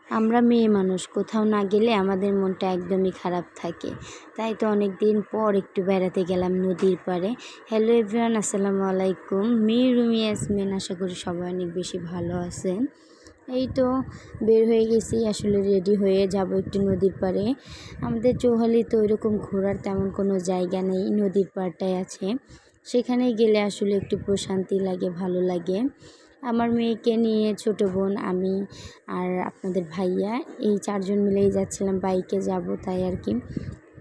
আমরা মেয়ে মানুষ, কোথাও না গেলে আমাদের মনটা একদমই খারাপ থাকে। তাই তো অনেক দিন পর একটু বেড়াতে গেলাম নদীর পাড়ে। হ্যালো এভরিওয়ান, আসসালামু আলাইকুম। রুমি ইয়াসমিন, আশা করি সবাই অনেক বেশি ভালো আছেন। এই তো বের হয়ে গেছি, আসলে রেডি হয়ে যাব একটু নদীর পাড়ে। আমাদের চৌহালি তো এরকম ঘোরার তেমন কোনো জায়গা নেই, নদীর পাড়টাই আছে। সেখানে গেলে আসলে একটু প্রশান্তি লাগে, ভালো লাগে। আমার মেয়েকে নিয়ে, ছোট বোন, আমি আর আপনাদের ভাইয়া, এই 4 জন মিলেই যাচ্ছিলাম, বাইকে যাব তাই আর কি।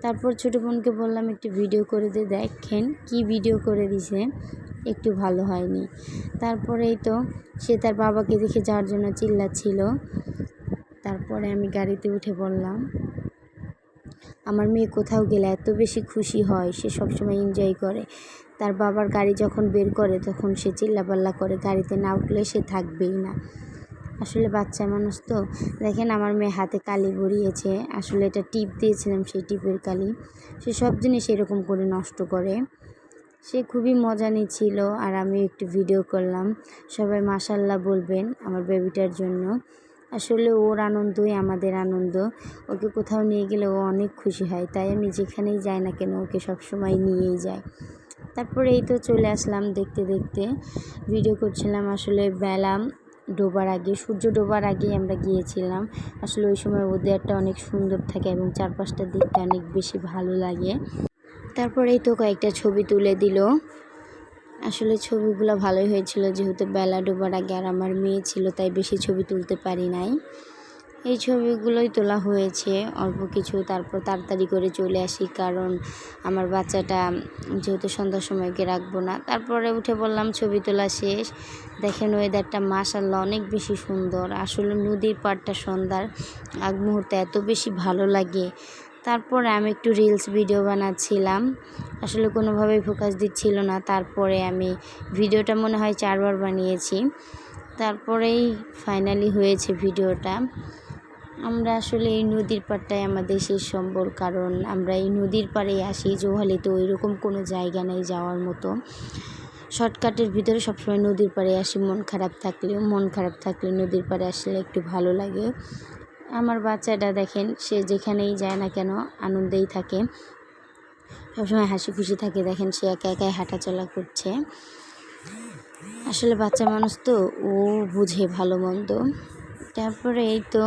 তারপর ছোট বোনকে বললাম একটু ভিডিও করে দিয়ে, দেখেন কি ভিডিও করে দিছে, একটু ভালো হয়নি। তারপরেই তো সে তার বাবাকে দেখে যাওয়ার জন্য চিল্লাচ্ছিল। তারপরে আমি গাড়িতে উঠে পড়লাম। আমার মেয়ে কোথাও গেলে এত বেশি খুশি হয়, সে সবসময় এনজয় করে। তার বাবার গাড়ি যখন বের করে তখন সে চিল্লাপাল্লা করে, গাড়িতে না উঠলে সে থাকবেই না। আসলে বাচ্চা মানুষ তো। দেখেন আমার মেয়ে হাতে কালি ভরিয়েছে, আসলে এটা টিপ দিয়েছিলাম, সেই টিপের কালি। সে সব জিনিস এরকম করে নষ্ট করে। সে খুবই মজা নিচ্ছিল আর আমি একটু ভিডিও করলাম। সবাই মাশাআল্লাহ বলবেন আমার বেবিটার জন্য। আসলে ওর আনন্দই আমাদের আনন্দ। ওকে কোথাও নিয়ে গেলে ও অনেক খুশি হয়, তাই আমি যেখানেই যাই না কেন ওকে সবসময় নিয়েই যাই। তারপরে এই তো চলে আসলাম দেখতে দেখতে, ভিডিও করছিলাম। আসলে বেলা ডোবার আগে, সূর্য ডোবার আগেই আমরা গিয়েছিলাম। আসলে ওই সময় ওয়েদারটা অনেক সুন্দর থাকে এবং চারপাশটা দেখতে অনেক বেশি ভালো লাগে। তারপরেই তো কয়েকটা ছবি তুলে দিল। আসলে ছবিগুলো ভালোই হয়েছিল, যেহেতু বেলা ডোবার আগে আর আমার মেয়ে ছিল, তাই বেশি ছবি তুলতে পারি নাই। এই ছবিগুলোই তোলা হয়েছে অল্প কিছু। তারপর তাড়াতাড়ি করে চলে আসি, কারণ আমার বাচ্চাটা যেহেতু সন্ধ্যার সময়কে রাখবো না। তারপরে উঠে বললাম, ছবি তোলা শেষ। দেখেন ওয়েদারটা মাশাআল্লাহ অনেক বেশি সুন্দর। আসলে নদীর পাড়টা সন্ধ্যার আগ মুহূর্তে এত বেশি ভালো লাগে। তারপরে আমি একটু রিলস ভিডিও বানাচ্ছিলাম, আসলে কোনোভাবেই ফোকাস দিচ্ছিল না। তারপরে আমি ভিডিওটা মনে হয় 4 বার বানিয়েছি। তারপরেই ফাইনালি হয়েছে ভিডিওটা। আমরা আসলে এই নদীর পাড়টাই আমাদের শেষ সম্বল, কারণ আমরা এই নদীর পাড়েই আসি। চৌহালিতে ওইরকম কোনো জায়গা নেই যাওয়ার মতো। শর্টকাটের ভিতরে সবসময় নদীর পাড়ে আসি, মন খারাপ থাকলে নদীর পাড়ে আসলে একটু ভালো লাগে। আমার বাচ্চাটা দেখেন, সে যেখানেই যায় না কেন আনন্দেই থাকে, সবসময় হাসি খুশি থাকে। দেখেন সে একা একাই হাঁটাচলা করছে। আসলে বাচ্চা মানুষ তো, ও বুঝে ভালো মন্দ। তারপরে এই তো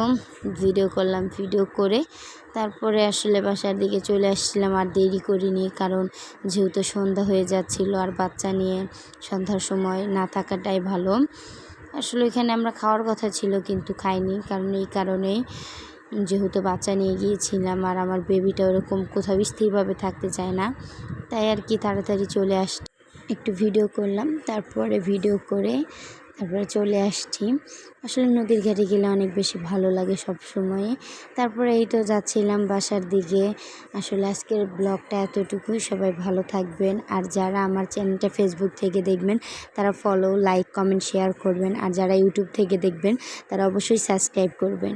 ভিডিও করলাম, ভিডিও করে তারপরে আসলে বাসার দিকে চলে আসছিলাম। আর দেরি করিনি, কারণ যেহেতু সন্ধ্যা হয়ে যাচ্ছিল আর বাচ্চা নিয়ে সন্ধ্যার সময় না থাকাটাই ভালো। আসলে এখানে আমরা খাওয়ার কথা ছিল কিন্তু খাইনি, কারণ এই কারণেই, যেহেতু বাচ্চা নিয়ে গিয়েছিলাম আর আমার বেবিটা ওরকম কোথাও স্থিরভাবে থাকতে চায় না, তাই আর কি তাড়াতাড়ি চলে একটু ভিডিও করলাম। তারপরে ভিডিও করে তারপরে চলে আসছি। আসলে নদীর ঘাটে গেলে অনেক বেশি ভালো লাগে সব সময়। তারপরে এই তো যাচ্ছিলাম বাসার দিকে। আসলে আজকের ব্লগটা এতটুকুই। সবাই ভালো থাকবেন, আর যারা আমার চ্যানেলটা ফেসবুক থেকে দেখবেন তারা ফলো, লাইক, কমেন্ট, শেয়ার করবেন, আর যারা ইউটিউব থেকে দেখবেন তারা অবশ্যই সাবস্ক্রাইব করবেন।